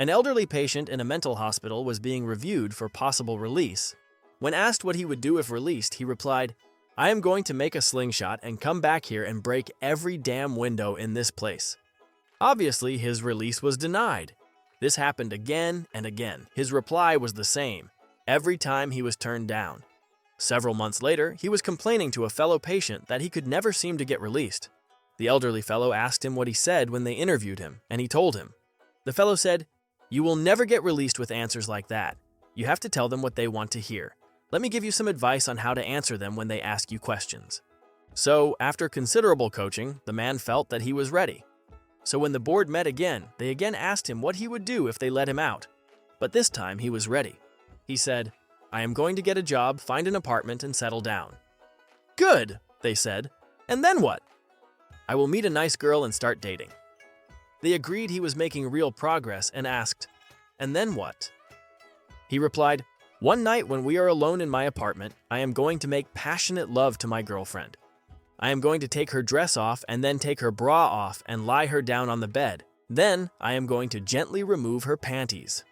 An elderly patient in a mental hospital was being reviewed for possible release. When asked what he would do if released, he replied, "I am going to make a slingshot and come back here and break every damn window in this place." Obviously, his release was denied. This happened again and again. His reply was the same. Every time he was turned down. Several months later, he was complaining to a fellow patient that he could never seem to get released. The elderly fellow asked him what he said when they interviewed him, and he told him. The fellow said, "You will never get released with answers like that. You have to tell them what they want to hear. Let me give you some advice on how to answer them when they ask you questions." So, after considerable coaching, the man felt that he was ready. So when the board met again, they again asked him what he would do if they let him out. But this time he was ready. He said, "I am going to get a job, find an apartment, and settle down." "Good," they said. "And then what?" "I will meet a nice girl and start dating." They agreed he was making real progress and asked, "And then what?" He replied, "One night when we are alone in my apartment, I am going to make passionate love to my girlfriend. I am going to take her dress off and then take her bra off and lie her down on the bed. Then I am going to gently remove her panties."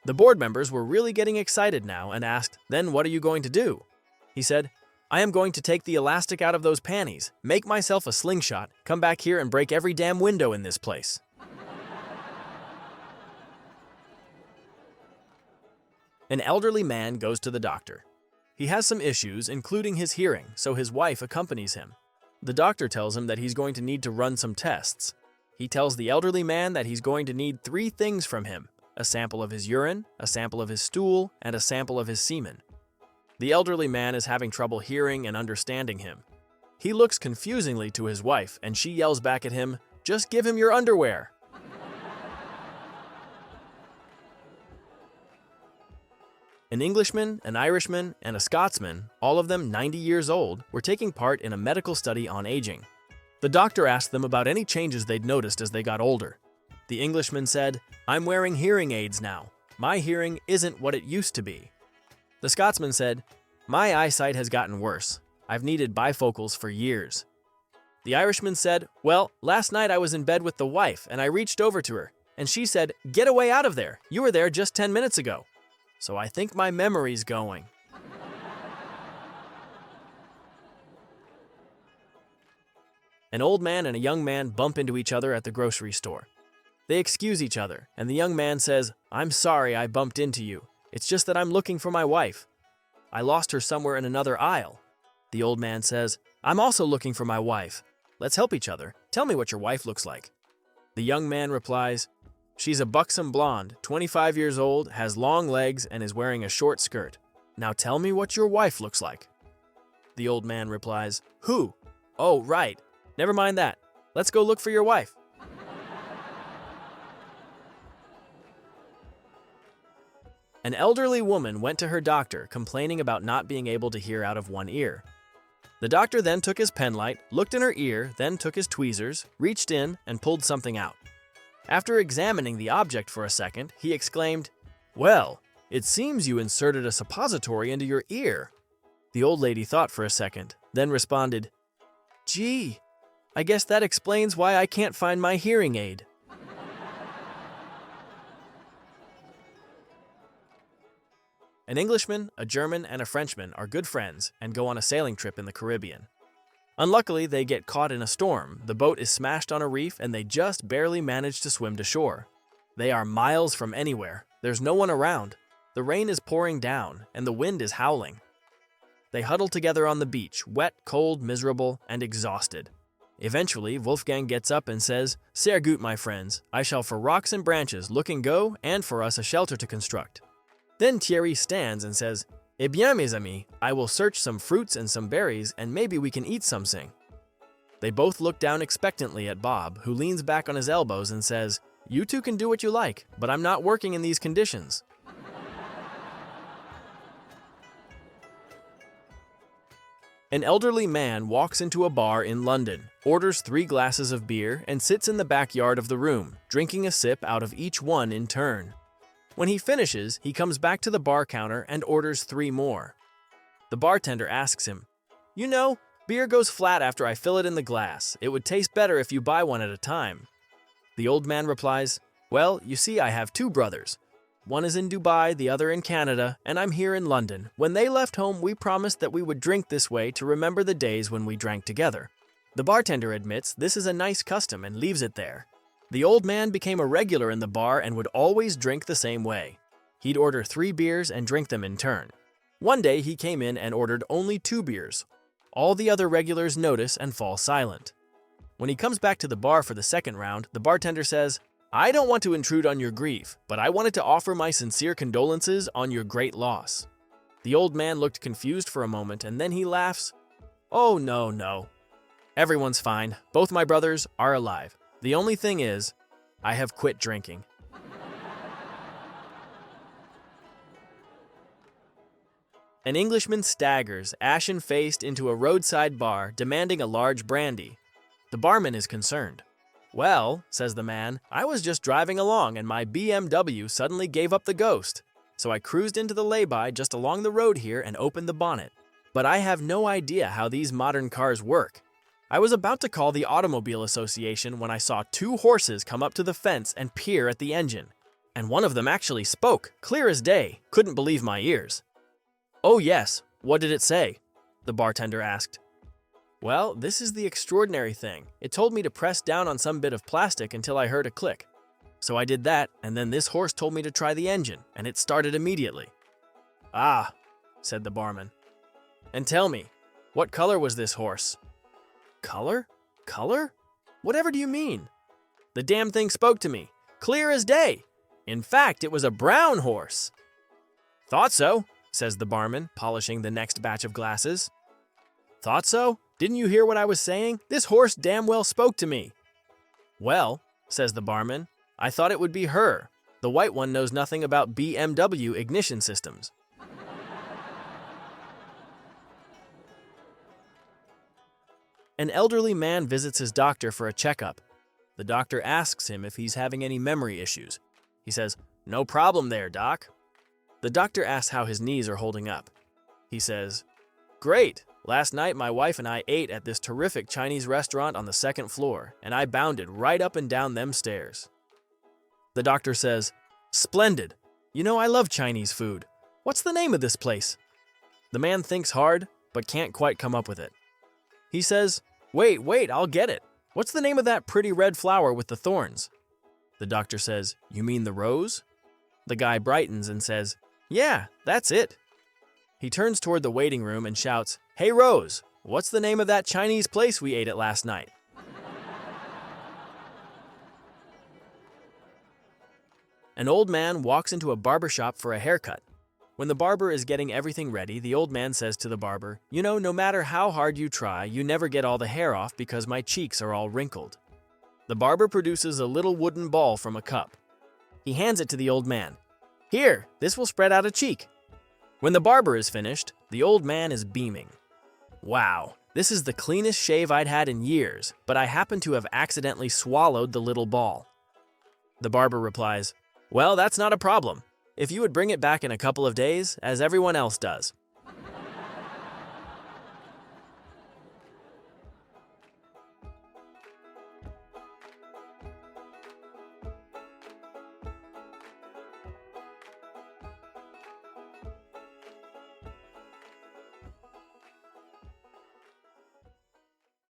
The board members were really getting excited now and asked, "Then what are you going to do?" He said, "I am going to take the elastic out of those panties, make myself a slingshot, come back here and break every damn window in this place." An elderly man goes to the doctor. He has some issues, including his hearing, so his wife accompanies him. The doctor tells him that he's going to need to run some tests. He tells the elderly man that he's going to need 3 things from him: a sample of his urine, a sample of his stool, and a sample of his semen. The elderly man is having trouble hearing and understanding him. He looks confusingly to his wife, and she yells back at him, "Just give him your underwear." An Englishman, an Irishman, and a Scotsman, all of them 90 years old, were taking part in a medical study on aging. The doctor asked them about any changes they'd noticed as they got older. The Englishman said, "I'm wearing hearing aids now. My hearing isn't what it used to be." The Scotsman said, "My eyesight has gotten worse. I've needed bifocals for years." The Irishman said, "Well, last night I was in bed with the wife and I reached over to her, and she said, 'Get away out of there. You were there just 10 minutes ago.' So I think my memory's going." An old man and a young man bump into each other at the grocery store. They excuse each other, and the young man says, "I'm sorry I bumped into you. It's just that I'm looking for my wife. I lost her somewhere in another aisle." The old man says, "I'm also looking for my wife. Let's help each other. Tell me what your wife looks like." The young man replies, "She's a buxom blonde, 25 years old, has long legs, and is wearing a short skirt. Now tell me what your wife looks like." The old man replies, "Who? Oh, right. Never mind that. Let's go look for your wife." An elderly woman went to her doctor complaining about not being able to hear out of one ear. The doctor then took his penlight, looked in her ear, then took his tweezers, reached in, and pulled something out. After examining the object for a second, he exclaimed, "Well, it seems you inserted a suppository into your ear." The old lady thought for a second, then responded, "Gee, I guess that explains why I can't find my hearing aid." An Englishman, a German, and a Frenchman are good friends and go on a sailing trip in the Caribbean. Unluckily, they get caught in a storm, the boat is smashed on a reef, and they just barely manage to swim to shore. They are miles from anywhere, there's no one around, the rain is pouring down, and the wind is howling. They huddle together on the beach, wet, cold, miserable, and exhausted. Eventually, Wolfgang gets up and says, "Sehr gut, my friends, I shall for rocks and branches look and go, and for us a shelter to construct." Then Thierry stands and says, "Eh bien, mes amis, I will search some fruits and some berries, and maybe we can eat something." They both look down expectantly at Bob, who leans back on his elbows and says, "You two can do what you like, but I'm not working in these conditions." An elderly man walks into a bar in London, orders 3 glasses of beer, and sits in the backyard of the room, drinking a sip out of each one in turn. When he finishes, he comes back to the bar counter and orders 3 more. The bartender asks him, "You know, beer goes flat after I fill it in the glass. It would taste better if you buy one at a time." The old man replies, Well, you see, I have two brothers. One is in Dubai, the other in Canada, and I'm here in London. When they left home, we promised that we would drink this way to remember the days when we drank together. The bartender admits this is a nice custom and leaves it there. The old man became a regular in the bar and would always drink the same way. He'd order 3 beers and drink them in turn. One day he came in and ordered only 2 beers. All the other regulars notice and fall silent. When he comes back to the bar for the second round, the bartender says, "I don't want to intrude on your grief, but I wanted to offer my sincere condolences on your great loss." The old man looked confused for a moment and then he laughs, "Oh, no. Everyone's fine. Both my brothers are alive. The only thing is, I have quit drinking." An Englishman staggers, ashen-faced, into a roadside bar, demanding a large brandy. The barman is concerned. "Well," says the man, "I was just driving along and my BMW suddenly gave up the ghost. So I cruised into the lay-by just along the road here and opened the bonnet. But I have no idea how these modern cars work. I was about to call the Automobile Association when I saw 2 horses come up to the fence and peer at the engine. And one of them actually spoke, clear as day. Couldn't believe my ears." "Oh yes, what did it say?" the bartender asked. "Well, this is the extraordinary thing. It told me to press down on some bit of plastic until I heard a click. So I did that, and then this horse told me to try the engine, and it started immediately." "Ah," said the barman. "And tell me, what color was this horse?" "Color? Color? Whatever do you mean?" "The damn thing spoke to me, clear as day. In fact, it was a brown horse." "Thought so," says the barman, polishing the next batch of glasses. "Thought so? Didn't you hear what I was saying? This horse damn well spoke to me." "Well," says the barman, "I thought it would be her. The white one knows nothing about BMW ignition systems." An elderly man visits his doctor for a checkup. The doctor asks him if he's having any memory issues. He says, "No problem there, doc." The doctor asks how his knees are holding up. He says, "Great. Last night my wife and I ate at this terrific Chinese restaurant on the 2nd floor, and I bounded right up and down them stairs." The doctor says, "Splendid. You know, I love Chinese food. What's the name of this place?" The man thinks hard, but can't quite come up with it. He says, Wait, I'll get it. What's the name of that pretty red flower with the thorns?" The doctor says, "You mean the rose?" The guy brightens and says, "Yeah, that's it." He turns toward the waiting room and shouts, "Hey Rose, what's the name of that Chinese place we ate at last night?" An old man walks into a barber shop for a haircut. When the barber is getting everything ready, the old man says to the barber, "You know, no matter how hard you try, you never get all the hair off because my cheeks are all wrinkled." The barber produces a little wooden ball from a cup. He hands it to the old man. "Here, this will spread out a cheek." When the barber is finished, the old man is beaming. "Wow, this is the cleanest shave I'd had in years, but I happen to have accidentally swallowed the little ball." The barber replies, "Well, that's not a problem. If you would bring it back in a couple of days, as everyone else does."